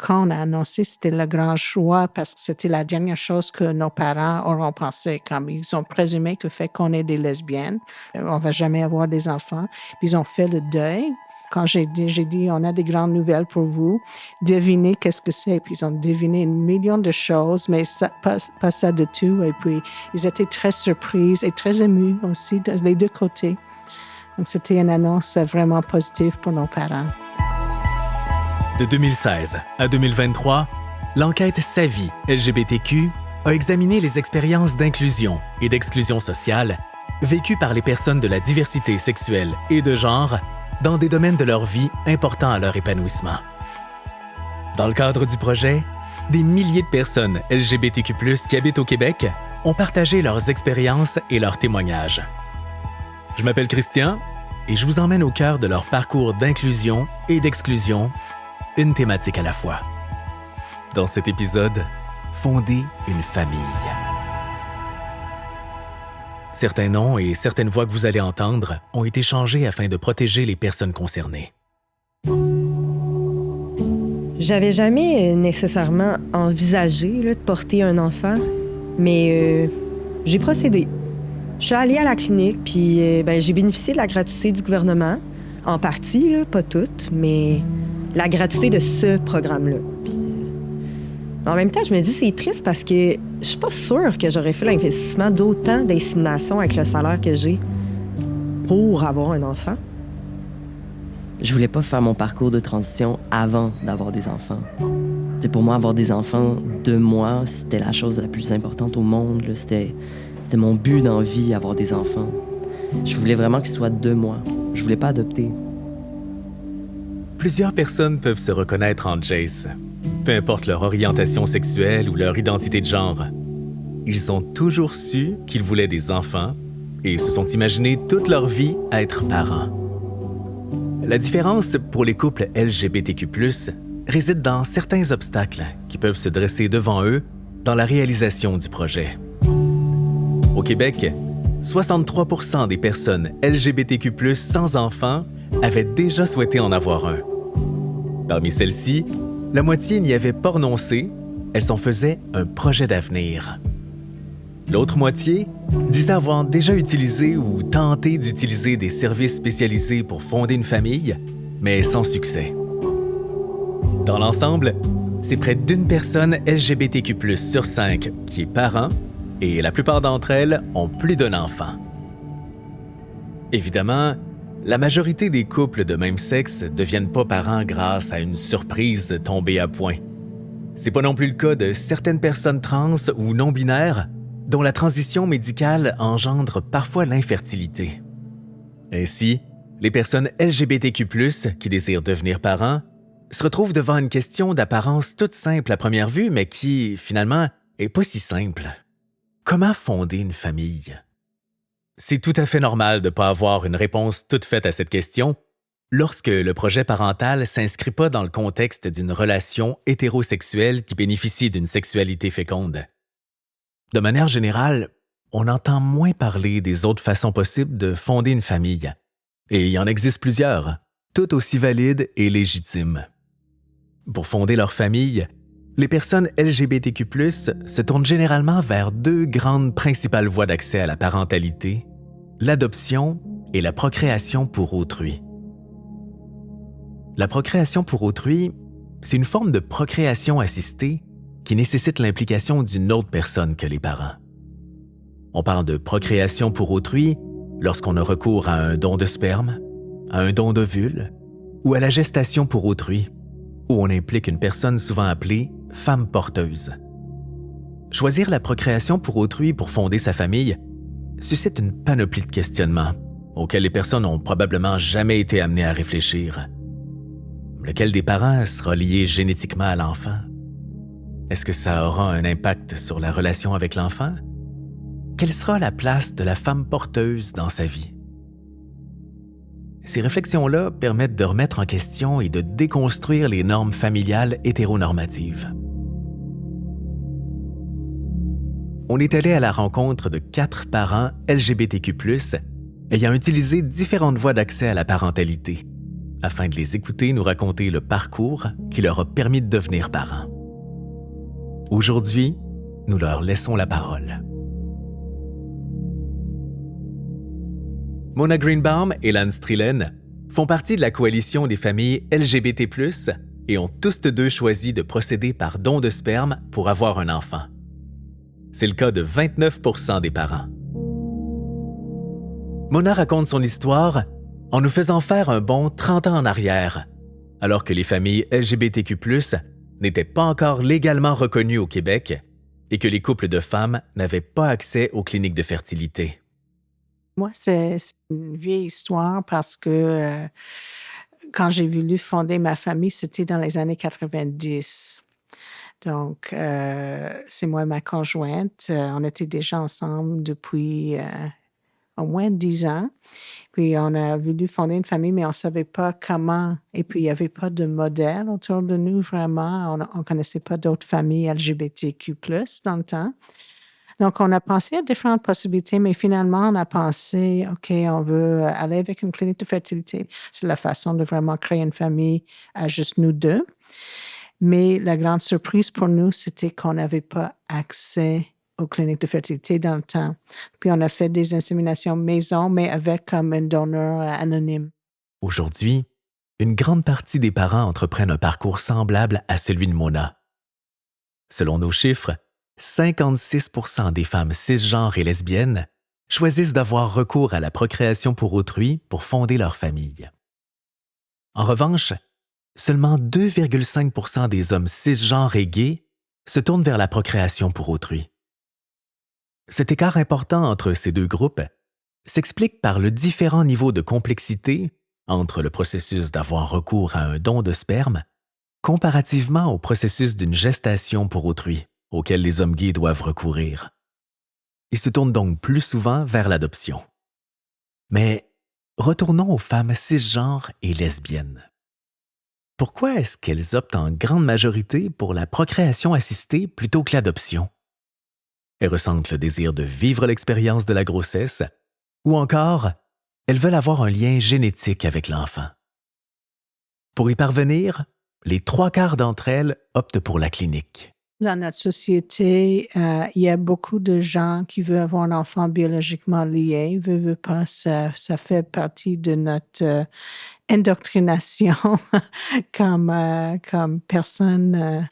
quand on a annoncé, c'était le grand choix parce que c'était la dernière chose que nos parents auront pensé. Comme ils ont présumé que fait qu'on est des lesbiennes, on va jamais avoir des enfants. Puis ils ont fait le deuil. Quand j'ai dit, on a des grandes nouvelles pour vous, devinez qu'est-ce que c'est. Puis ils ont deviné 1 million de choses, mais ça, pas ça de tout. Et puis, ils étaient très surpris et très émus aussi, les deux côtés. Donc, c'était une annonce vraiment positive pour nos parents. De 2016 à 2023, l'enquête Savie LGBTQ a examiné les expériences d'inclusion et d'exclusion sociale vécues par les personnes de la diversité sexuelle et de genre dans des domaines de leur vie importants à leur épanouissement. Dans le cadre du projet, des milliers de personnes LGBTQ+ qui habitent au Québec ont partagé leurs expériences et leurs témoignages. Je m'appelle Christian et je vous emmène au cœur de leur parcours d'inclusion et d'exclusion, une thématique à la fois. Dans cet épisode, fonder une famille. Certains noms et certaines voix que vous allez entendre ont été changés afin de protéger les personnes concernées. J'avais jamais nécessairement envisagé de porter un enfant, mais j'ai procédé. Je suis allée à la clinique, puis j'ai bénéficié de la gratuité du gouvernement, en partie, là, pas toute, mais la gratuité de ce programme-là. Puis, en même temps, je me dis c'est triste parce que je suis pas sûre que j'aurais fait l'investissement d'autant d'insémination avec le salaire que j'ai pour avoir un enfant. Je voulais pas faire mon parcours de transition avant d'avoir des enfants. T'sais, pour moi, avoir des enfants de moi, c'était la chose la plus importante au monde. Là. C'était mon but dans la vie, avoir des enfants. Je voulais vraiment qu'ils soient de moi. Je voulais pas adopter. Plusieurs personnes peuvent se reconnaître en Jace, peu importe leur orientation sexuelle ou leur identité de genre. Ils ont toujours su qu'ils voulaient des enfants et se sont imaginés toute leur vie être parents. La différence pour les couples LGBTQ+, réside dans certains obstacles qui peuvent se dresser devant eux dans la réalisation du projet. Au Québec, 63% des personnes LGBTQ+, sans enfants avaient déjà souhaité en avoir un. Parmi celles-ci, la moitié n'y avait pas renoncé, elles en faisaient un projet d'avenir. L'autre moitié disait avoir déjà utilisé ou tenté d'utiliser des services spécialisés pour fonder une famille, mais sans succès. Dans l'ensemble, c'est près d'une personne LGBTQ+ sur 5 qui est parent et la plupart d'entre elles ont plus d'un enfant. Évidemment, la majorité des couples de même sexe ne deviennent pas parents grâce à une surprise tombée à point. C'est pas non plus le cas de certaines personnes trans ou non-binaires dont la transition médicale engendre parfois l'infertilité. Ainsi, les personnes LGBTQ+, qui désirent devenir parents, se retrouvent devant une question d'apparence toute simple à première vue, mais qui, finalement, est pas si simple. Comment fonder une famille? C'est tout à fait normal de ne pas avoir une réponse toute faite à cette question lorsque le projet parental ne s'inscrit pas dans le contexte d'une relation hétérosexuelle qui bénéficie d'une sexualité féconde. De manière générale, on entend moins parler des autres façons possibles de fonder une famille. Et il y en existe plusieurs, toutes aussi valides et légitimes. Pour fonder leur famille, les personnes LGBTQ+, se tournent généralement vers deux grandes principales voies d'accès à la parentalité, l'adoption et la procréation pour autrui. La procréation pour autrui, c'est une forme de procréation assistée qui nécessite l'implication d'une autre personne que les parents. On parle de procréation pour autrui lorsqu'on a recours à un don de sperme, à un don d'ovule ou à la gestation pour autrui, où on implique une personne souvent appelée femme porteuse. Choisir la procréation pour autrui pour fonder sa famille suscite une panoplie de questionnements auxquels les personnes n'ont probablement jamais été amenées à réfléchir. Lequel des parents sera lié génétiquement à l'enfant? Est-ce que ça aura un impact sur la relation avec l'enfant? Quelle sera la place de la femme porteuse dans sa vie? Ces réflexions-là permettent de remettre en question et de déconstruire les normes familiales hétéronormatives. On est allé à la rencontre de 4 parents LGBTQ+, ayant utilisé différentes voies d'accès à la parentalité, afin de les écouter nous raconter le parcours qui leur a permis de devenir parents. Aujourd'hui, nous leur laissons la parole. Mona Greenbaum et Lance Trillen font partie de la coalition des familles LGBT+, et ont tous deux choisi de procéder par don de sperme pour avoir un enfant. C'est le cas de 29% des parents. Mona raconte son histoire en nous faisant faire un bond 30 ans en arrière, alors que les familles LGBTQ+, n'étaient pas encore légalement reconnues au Québec et que les couples de femmes n'avaient pas accès aux cliniques de fertilité. Moi, c'est une vieille histoire parce que quand j'ai voulu fonder ma famille, c'était dans les années 90. Donc, c'est moi et ma conjointe. On était déjà ensemble depuis au moins 10 ans. Puis, on a voulu fonder une famille, mais on ne savait pas comment. Et puis, il n'y avait pas de modèle autour de nous, vraiment. On ne connaissait pas d'autres familles LGBTQ+, dans le temps. Donc, on a pensé à différentes possibilités, mais finalement, on a pensé, OK, on veut aller avec une clinique de fertilité. C'est la façon de vraiment créer une famille à juste nous deux. Mais la grande surprise pour nous, c'était qu'on n'avait pas accès aux cliniques de fertilité dans le temps. Puis, on a fait des inséminations maison, mais avec comme un donneur anonyme. Aujourd'hui, une grande partie des parents entreprennent un parcours semblable à celui de Mona. Selon nos chiffres, 56% des femmes cisgenres et lesbiennes choisissent d'avoir recours à la procréation pour autrui pour fonder leur famille. En revanche, seulement 2,5% des hommes cisgenres et gays se tournent vers la procréation pour autrui. Cet écart important entre ces deux groupes s'explique par le différent niveau de complexité entre le processus d'avoir recours à un don de sperme comparativement au processus d'une gestation pour autrui auquel les hommes gays doivent recourir. Ils se tournent donc plus souvent vers l'adoption. Mais retournons aux femmes cisgenres et lesbiennes. Pourquoi est-ce qu'elles optent en grande majorité pour la procréation assistée plutôt que l'adoption? Elles ressentent le désir de vivre l'expérience de la grossesse ou encore, elles veulent avoir un lien génétique avec l'enfant. Pour y parvenir, les 3/4 d'entre elles optent pour la clinique. Dans notre société, il y a beaucoup de gens qui veulent avoir un enfant biologiquement lié. Veut pas, ça fait partie de notre indoctrination comme personne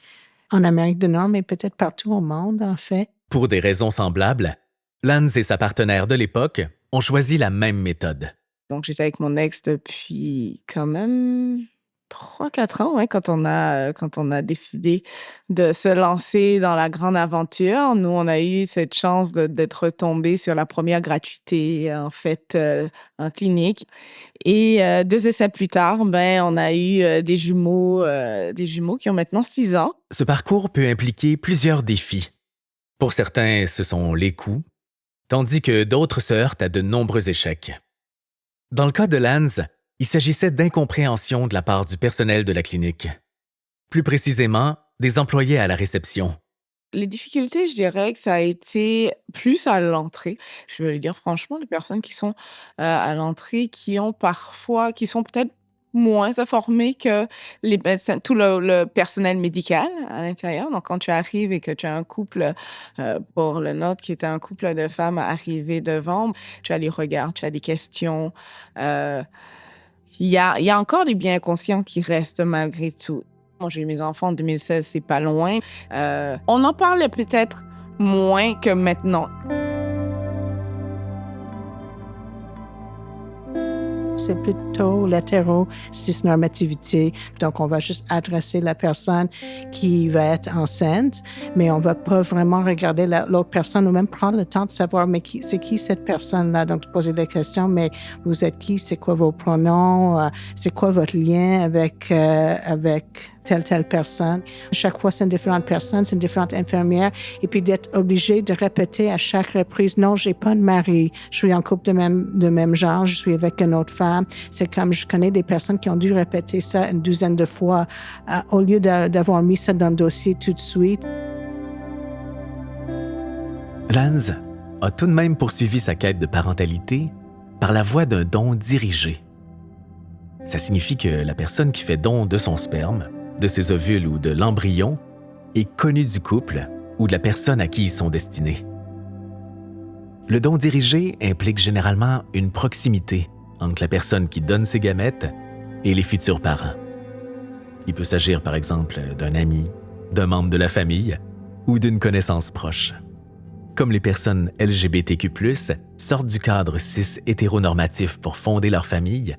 en Amérique du Nord, mais peut-être partout au monde, en fait. Pour des raisons semblables, Lance et sa partenaire de l'époque ont choisi la même méthode. Donc, j'étais avec mon ex depuis quand même 3-4 ans, ouais, quand on a décidé de se lancer dans la grande aventure. Nous, on a eu cette chance d'être tombés sur la première gratuité, en fait, en clinique. Et 2 essais plus tard, on a eu des jumeaux qui ont maintenant 6 ans. Ce parcours peut impliquer plusieurs défis. Pour certains, ce sont les coûts, tandis que d'autres se heurtent à de nombreux échecs. Dans le cas de Lance, il s'agissait d'incompréhension de la part du personnel de la clinique. Plus précisément, des employés à la réception. Les difficultés, je dirais que ça a été plus à l'entrée. Je veux le dire franchement, les personnes qui sont à l'entrée, qui sont peut-être moins informées que les médecins, tout le personnel médical à l'intérieur. Donc, quand tu arrives et que tu as un couple, pour le nôtre, qui était un couple de femmes arrivées devant, tu as les regards, tu as des questions. Il y a encore des biens inconscients qui restent malgré tout. Moi, j'ai eu mes enfants en 2016, c'est pas loin. On en parlait peut-être moins que maintenant. C'est plutôt l'hétéro-cisnormativité. Donc, on va juste adresser la personne qui va être enceinte, mais on ne va pas vraiment regarder l'autre personne ou même prendre le temps de savoir, mais c'est qui cette personne-là? Donc, poser des questions, mais vous êtes qui? C'est quoi vos pronoms? C'est quoi votre lien avec telle personne? Chaque fois, c'est une différente personne, c'est une différente infirmière. Et puis, d'être obligé de répéter à chaque reprise, non, j'ai pas de mari, je suis en couple de même genre, je suis avec une autre femme. C'est comme, je connais des personnes qui ont dû répéter ça une douzaine de fois au lieu d'avoir mis ça dans le dossier tout de suite. Lance a tout de même poursuivi sa quête de parentalité par la voie d'un don dirigé. Ça signifie que la personne qui fait don de son sperme, de ses ovules ou de l'embryon est connue du couple ou de la personne à qui ils sont destinés. Le don dirigé implique généralement une proximité entre la personne qui donne ses gamètes et les futurs parents. Il peut s'agir par exemple d'un ami, d'un membre de la famille ou d'une connaissance proche. Comme les personnes LGBTQ+, sortent du cadre cis hétéronormatif pour fonder leur famille,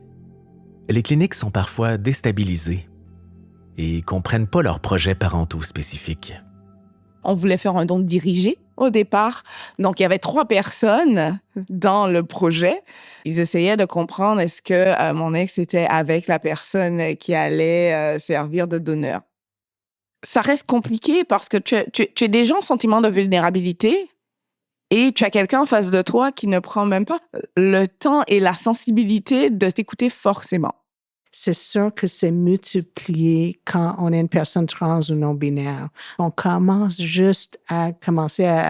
les cliniques sont parfois déstabilisées et comprennent pas leurs projets parentaux spécifiques. On voulait faire un don dirigé au départ. Donc, il y avait 3 personnes dans le projet. Ils essayaient de comprendre est-ce que mon ex était avec la personne qui allait servir de donneur. Ça reste compliqué parce que tu es déjà en sentiment de vulnérabilité et tu as quelqu'un en face de toi qui ne prend même pas le temps et la sensibilité de t'écouter forcément. C'est sûr que c'est multiplié quand on est une personne trans ou non-binaire. On commence juste à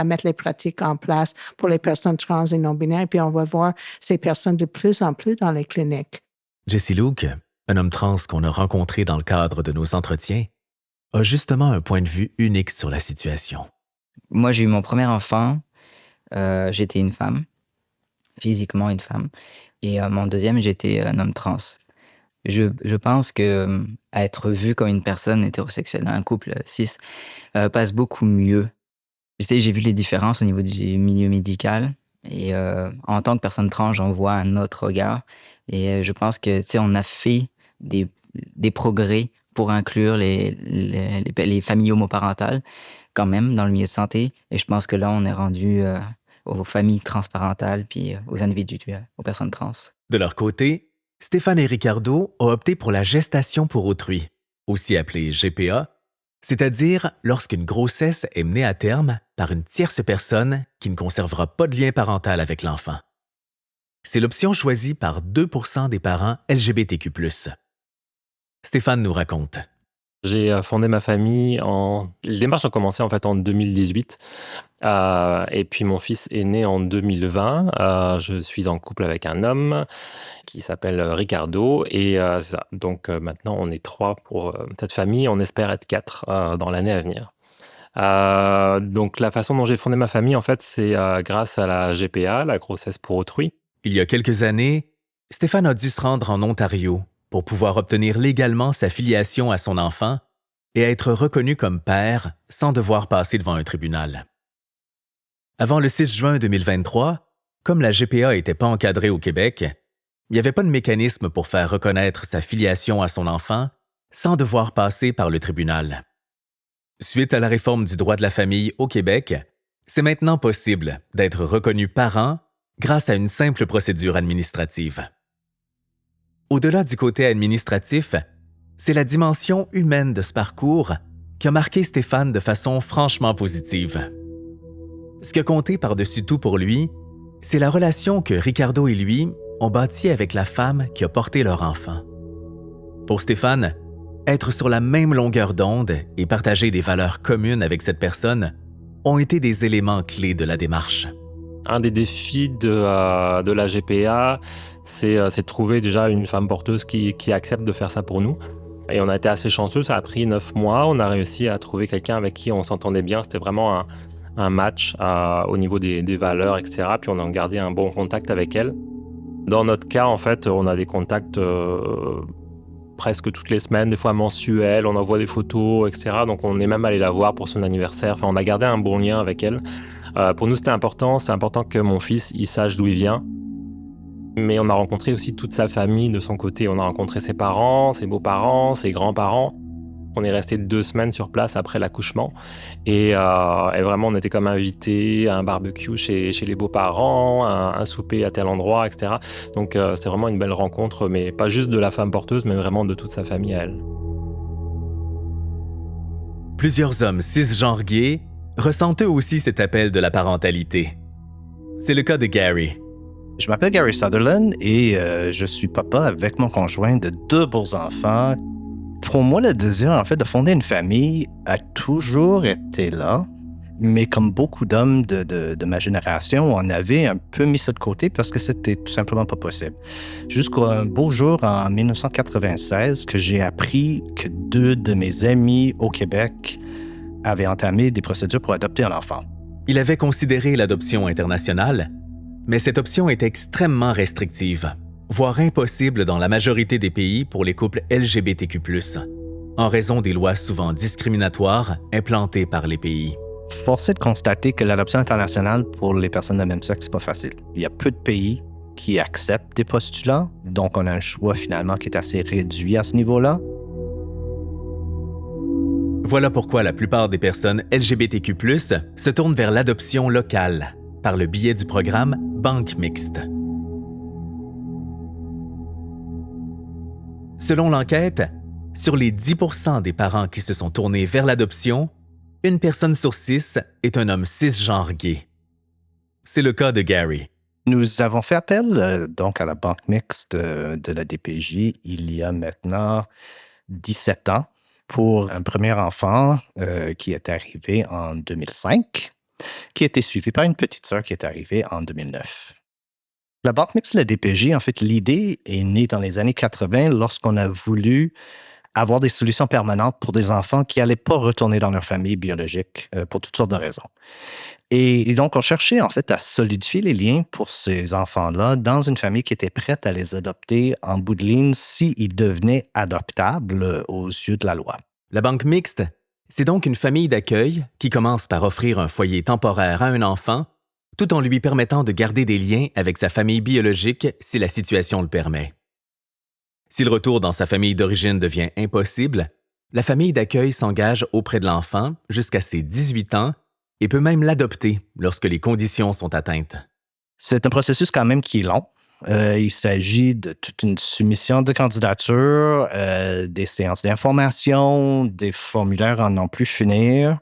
mettre les pratiques en place pour les personnes trans et non-binaires, et puis on va voir ces personnes de plus en plus dans les cliniques. Jesse Luke, un homme trans qu'on a rencontré dans le cadre de nos entretiens, a justement un point de vue unique sur la situation. Moi, j'ai eu mon premier enfant. J'étais une femme, physiquement une femme. Et mon deuxième, j'étais un homme trans. Je pense que être vu comme une personne hétérosexuelle dans un couple cis passe beaucoup mieux. J'ai vu les différences au niveau du milieu médical. Et en tant que personne trans, j'en vois un autre regard. Et je pense que, on a fait des progrès pour inclure les familles homoparentales quand même dans le milieu de santé. Et je pense que là, on est rendu aux familles transparentales puis aux individus, aux personnes trans. De leur côté, Stéphane et Ricardo ont opté pour la gestation pour autrui, aussi appelée GPA, c'est-à-dire lorsqu'une grossesse est menée à terme par une tierce personne qui ne conservera pas de lien parental avec l'enfant. C'est l'option choisie par 2% des parents LGBTQ+. Stéphane nous raconte. J'ai fondé ma famille Les démarches ont commencé en fait en 2018. Et puis mon fils est né en 2020. Je suis en couple avec un homme qui s'appelle Ricardo. Et c'est ça. Donc maintenant, on est 3 pour cette famille. On espère être 4 dans l'année à venir. Donc la façon dont j'ai fondé ma famille, en fait, c'est grâce à la GPA, la grossesse pour autrui. Il y a quelques années, Stéphane a dû se rendre en Ontario pour pouvoir obtenir légalement sa filiation à son enfant et être reconnu comme père sans devoir passer devant un tribunal. Avant le 6 juin 2023, comme la GPA n'était pas encadrée au Québec, il n'y avait pas de mécanisme pour faire reconnaître sa filiation à son enfant sans devoir passer par le tribunal. Suite à la réforme du droit de la famille au Québec, c'est maintenant possible d'être reconnu parent grâce à une simple procédure administrative. Au-delà du côté administratif, c'est la dimension humaine de ce parcours qui a marqué Stéphane de façon franchement positive. Ce qui a compté par-dessus tout pour lui, c'est la relation que Ricardo et lui ont bâtie avec la femme qui a porté leur enfant. Pour Stéphane, être sur la même longueur d'onde et partager des valeurs communes avec cette personne ont été des éléments clés de la démarche. Un des défis de la GPA, c'est de trouver déjà une femme porteuse qui accepte de faire ça pour nous. Et on a été assez chanceux, ça a pris 9 mois. On a réussi à trouver quelqu'un avec qui on s'entendait bien. C'était vraiment un match au niveau des valeurs, etc. Puis on a gardé un bon contact avec elle. Dans notre cas, en fait, on a des contacts presque toutes les semaines, des fois mensuels. On envoie des photos, etc. Donc on est même allé la voir pour son anniversaire. Enfin, on a gardé un bon lien avec elle. Pour nous, c'était important. C'est important que mon fils, il sache d'où il vient. Mais on a rencontré aussi toute sa famille de son côté. On a rencontré ses parents, ses beaux-parents, ses grands-parents. On est resté 2 semaines sur place après l'accouchement. Et vraiment, on était comme invités à un barbecue chez les beaux-parents, un souper à tel endroit, etc. Donc, c'était vraiment une belle rencontre, mais pas juste de la femme porteuse, mais vraiment de toute sa famille à elle. Plusieurs hommes cisgenres gays ressentent eux aussi cet appel de la parentalité. C'est le cas de Gary. Je m'appelle Gary Sutherland et je suis papa avec mon conjoint de 2 beaux enfants. Pour moi, le désir, en fait, de fonder une famille a toujours été là. Mais comme beaucoup d'hommes de ma génération, on avait un peu mis ça de côté parce que c'était tout simplement pas possible. Jusqu'à un beau jour en 1996 que j'ai appris que 2 de mes amis au Québec avaient entamé des procédures pour adopter un enfant. Il avait considéré l'adoption internationale, mais cette option est extrêmement restrictive, voire impossible dans la majorité des pays pour les couples LGBTQ+, en raison des lois souvent discriminatoires implantées par les pays. Force est de constater que l'adoption internationale pour les personnes de même sexe, c'est pas facile. Il y a peu de pays qui acceptent des postulats, donc on a un choix finalement qui est assez réduit à ce niveau-là. Voilà pourquoi la plupart des personnes LGBTQ+, se tournent vers l'adoption locale, par le biais du programme Banque mixte. Selon l'enquête, sur les 10% des parents qui se sont tournés vers l'adoption, une personne sur 6 est un homme cisgenre gay. C'est le cas de Gary. Nous avons fait appel donc à la Banque mixte de la DPJ il y a maintenant 17 ans pour un premier enfant qui est arrivé en 2005, qui a été suivi par une petite sœur qui est arrivée en 2009. La Banque mixte de la DPJ, en fait, l'idée est née dans les années 80 lorsqu'on a voulu avoir des solutions permanentes pour des enfants qui n'allaient pas retourner dans leur famille biologique pour toutes sortes de raisons. Et donc, on cherchait en fait à solidifier les liens pour ces enfants-là dans une famille qui était prête à les adopter en bout de ligne s'ils devenaient adoptables aux yeux de la loi. La Banque mixte, c'est donc une famille d'accueil qui commence par offrir un foyer temporaire à un enfant, tout en lui permettant de garder des liens avec sa famille biologique si la situation le permet. Si le retour dans sa famille d'origine devient impossible, la famille d'accueil s'engage auprès de l'enfant jusqu'à ses 18 ans et peut même l'adopter lorsque les conditions sont atteintes. C'est un processus quand même qui est long. Il s'agit de toute une soumission de candidature, des séances d'information, des formulaires à n'en plus finir,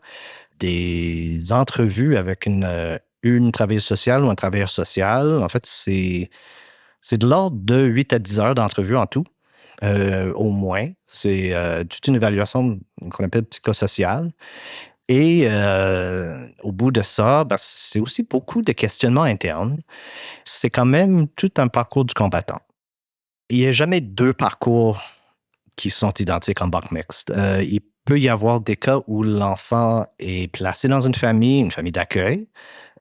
des entrevues avec une travailleuse sociale ou un travailleur social. En fait, c'est de l'ordre de 8 à 10 heures d'entrevue en tout. Au moins. C'est toute une évaluation qu'on appelle psychosociale. Et au bout de ça, c'est aussi beaucoup de questionnements internes. C'est quand même tout un parcours du combattant. Il n'y a jamais 2 parcours qui sont identiques en banque mixte. Il peut y avoir des cas où l'enfant est placé dans une famille d'accueil,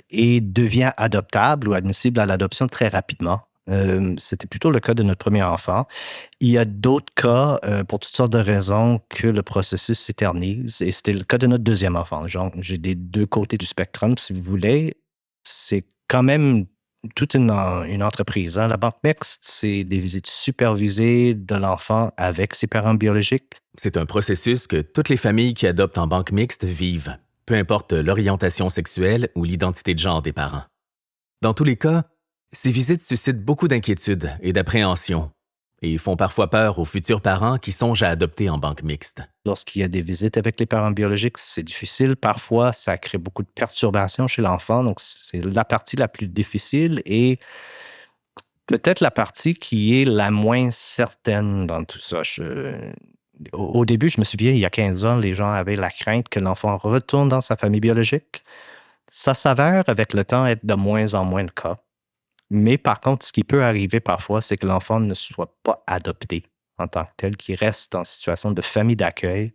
et devient adoptable ou admissible à l'adoption très rapidement. C'était plutôt le cas de notre premier enfant. Il y a d'autres cas, pour toutes sortes de raisons, que le processus s'éternise. Et c'était le cas de notre deuxième enfant. Genre, j'ai des 2 côtés du spectrum, si vous voulez. C'est quand même toute une entreprise. Hein. La banque mixte, c'est des visites supervisées de l'enfant avec ses parents biologiques. C'est un processus que toutes les familles qui adoptent en banque mixte vivent, peu importe l'orientation sexuelle ou l'identité de genre des parents. Dans tous les cas, ces visites suscitent beaucoup d'inquiétudes et d'appréhension et font parfois peur aux futurs parents qui songent à adopter en banque mixte. Lorsqu'il y a des visites avec les parents biologiques, c'est difficile. Parfois, ça crée beaucoup de perturbations chez l'enfant. Donc, c'est la partie la plus difficile et peut-être la partie qui est la moins certaine dans tout ça. Au début, je me souviens, il y a 15 ans, les gens avaient la crainte que l'enfant retourne dans sa famille biologique. Ça s'avère, avec le temps, être de moins en moins le cas. Mais par contre, ce qui peut arriver parfois, c'est que l'enfant ne soit pas adopté en tant que tel, qu'il reste en situation de famille d'accueil,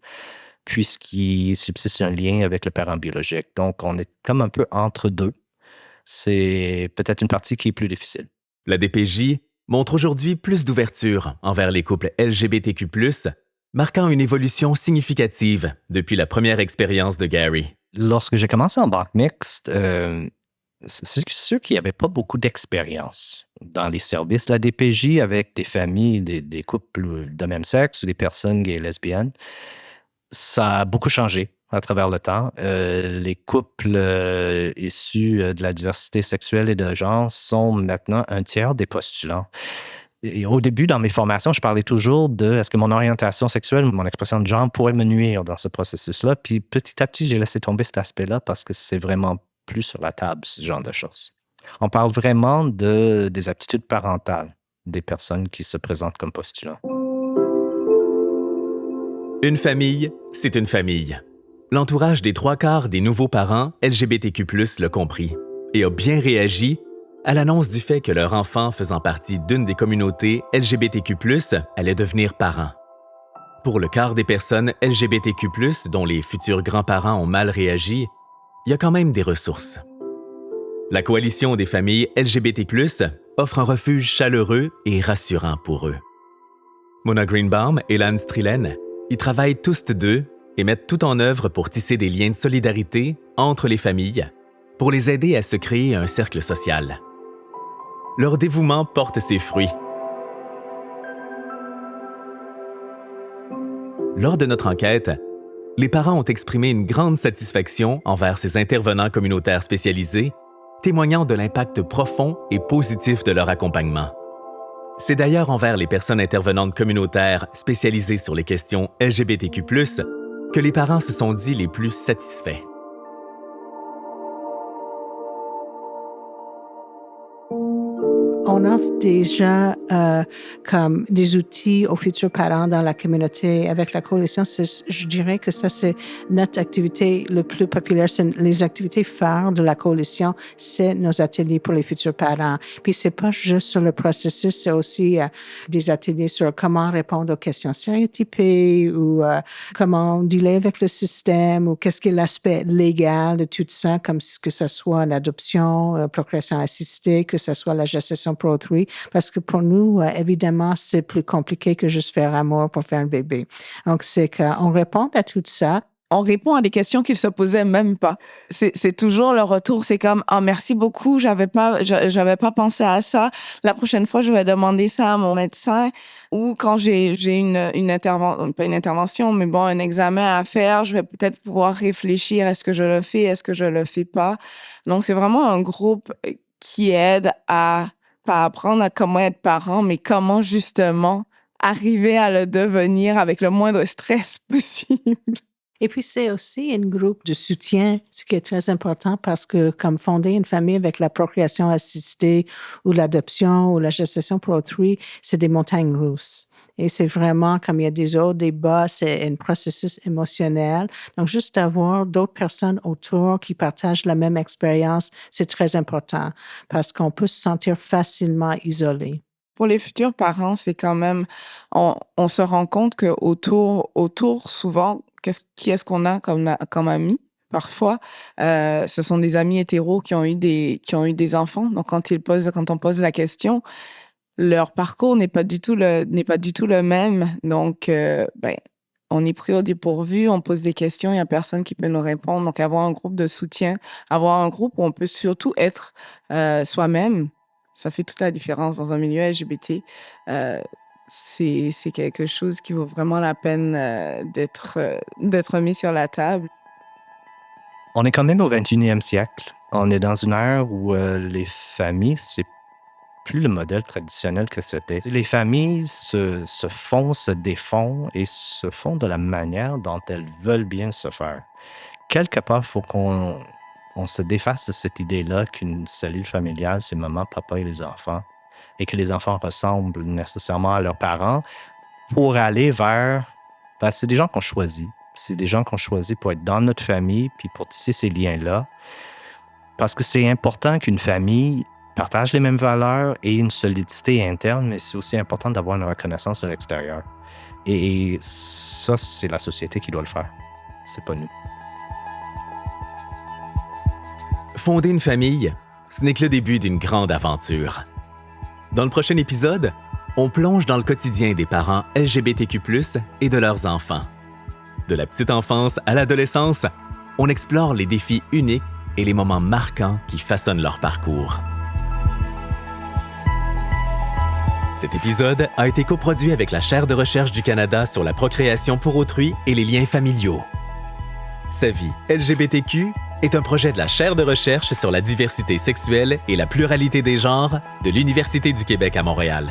puisqu'il subsiste un lien avec le parent biologique. Donc, on est comme un peu entre deux. C'est peut-être une partie qui est plus difficile. La DPJ montre aujourd'hui plus d'ouverture envers les couples LGBTQ+, marquant une évolution significative depuis la première expérience de Gary. Lorsque j'ai commencé en banque mixte, c'est sûr qu'il n'y avait pas beaucoup d'expérience dans les services de la DPJ avec des familles, des couples de même sexe ou des personnes gays et lesbiennes. Ça a beaucoup changé à travers le temps. Les couples issus de la diversité sexuelle et de genre sont maintenant un tiers des postulants. Et au début, dans mes formations, je parlais toujours de est-ce que mon orientation sexuelle ou mon expression de genre pourrait me nuire dans ce processus-là. Puis petit à petit, j'ai laissé tomber cet aspect-là parce que c'est vraiment plus sur la table, ce genre de choses. On parle vraiment des aptitudes parentales des personnes qui se présentent comme postulants. Une famille, c'est une famille. l'entourage des 3/4 des nouveaux parents LGBTQ+, l'a compris et a bien réagi à l'annonce du fait que leur enfant faisant partie d'une des communautés LGBTQ+, allait devenir parent. Pour le quart des personnes LGBTQ+, dont les futurs grands-parents ont mal réagi, il y a quand même des ressources. La Coalition des familles LGBT+, offre un refuge chaleureux et rassurant pour eux. Mona Greenbaum et Lance Trillen y travaillent tous deux et mettent tout en œuvre pour tisser des liens de solidarité entre les familles, pour les aider à se créer un cercle social. Leur dévouement porte ses fruits. Lors de notre enquête, les parents ont exprimé une grande satisfaction envers ces intervenants communautaires spécialisés, témoignant de l'impact profond et positif de leur accompagnement. C'est d'ailleurs envers les personnes intervenantes communautaires spécialisées sur les questions LGBTQ+, que les parents se sont dit les plus satisfaits. On offre déjà comme des outils aux futurs parents dans la communauté. Avec la coalition, je dirais que ça, c'est notre activité le plus populaire. C'est les activités phares de la coalition, c'est nos ateliers pour les futurs parents. Puis c'est pas juste sur le processus, c'est aussi des ateliers sur comment répondre aux questions stéréotypées ou comment dealer avec le système ou qu'est-ce qui est l'aspect légal de tout ça, comme que ce soit l'adoption, procréation assistée, que ce soit la gestation pour autrui, parce que pour nous, évidemment, c'est plus compliqué que juste faire amour pour faire un bébé. Donc, c'est qu'on répond à tout ça. On répond à des questions qu'ils se posaient même pas. C'est toujours le retour, c'est comme « Ah, merci beaucoup, j'avais pas pensé à ça. La prochaine fois, je vais demander ça à mon médecin. » Ou quand j'ai une intervention, pas une intervention, mais bon, un examen à faire, je vais peut-être pouvoir réfléchir, est-ce que je le fais, est-ce que je le fais pas. Donc, c'est vraiment un groupe qui aide à pas apprendre à comment être parent, mais comment justement arriver à le devenir avec le moindre stress possible. Et puis, c'est aussi un groupe de soutien, ce qui est très important parce que comme fonder une famille avec la procréation assistée ou l'adoption ou la gestation pour autrui, c'est des montagnes russes. Et c'est vraiment, comme il y a des hauts, des bas, c'est un processus émotionnel. Donc, juste avoir d'autres personnes autour qui partagent la même expérience, c'est très important parce qu'on peut se sentir facilement isolé. Pour les futurs parents, c'est quand même, on se rend compte que autour souvent, qui est-ce qu'on a comme amis? Parfois, ce sont des amis hétéros qui ont eu des enfants. Donc, quand on pose la question, leur parcours n'est pas du tout le même. Donc, on est pris au dépourvu, on pose des questions, il n'y a personne qui peut nous répondre. Donc, avoir un groupe de soutien, avoir un groupe où on peut surtout être soi-même, ça fait toute la différence dans un milieu LGBT. C'est quelque chose qui vaut vraiment la peine d'être mis sur la table. On est quand même au 21e siècle. On est dans une ère où les familles, c'est plus le modèle traditionnel que c'était. Les familles se défont et se font de la manière dont elles veulent bien se faire. Quelque part, il faut qu'on se défasse de cette idée-là qu'une cellule familiale, c'est maman, papa et les enfants, et que les enfants ressemblent nécessairement à leurs parents pour aller vers... c'est des gens qu'on choisit. C'est des gens qu'on choisit pour être dans notre famille puis pour tisser ces liens-là. Parce que c'est important qu'une famille partage les mêmes valeurs et une solidité interne, mais c'est aussi important d'avoir une reconnaissance à l'extérieur. Et ça, c'est la société qui doit le faire. C'est pas nous. Fonder une famille, ce n'est que le début d'une grande aventure. Dans le prochain épisode, on plonge dans le quotidien des parents LGBTQ+, et de leurs enfants. De la petite enfance à l'adolescence, on explore les défis uniques et les moments marquants qui façonnent leur parcours. Cet épisode a été coproduit avec la Chaire de recherche du Canada sur la procréation pour autrui et les liens familiaux. Sa vie LGBTQ est un projet de la Chaire de recherche sur la diversité sexuelle et la pluralité des genres de l'Université du Québec à Montréal.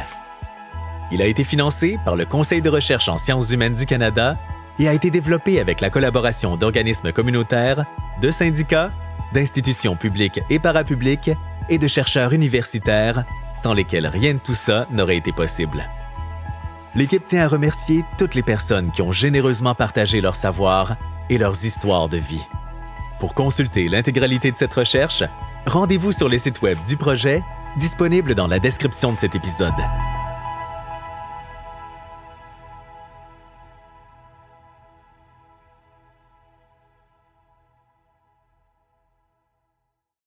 Il a été financé par le Conseil de recherche en sciences humaines du Canada et a été développé avec la collaboration d'organismes communautaires, de syndicats, d'institutions publiques et parapubliques et de chercheurs universitaires, sans lesquels rien de tout ça n'aurait été possible. L'équipe tient à remercier toutes les personnes qui ont généreusement partagé leur savoir et leurs histoires de vie. Pour consulter l'intégralité de cette recherche, rendez-vous sur les sites web du projet, disponibles dans la description de cet épisode.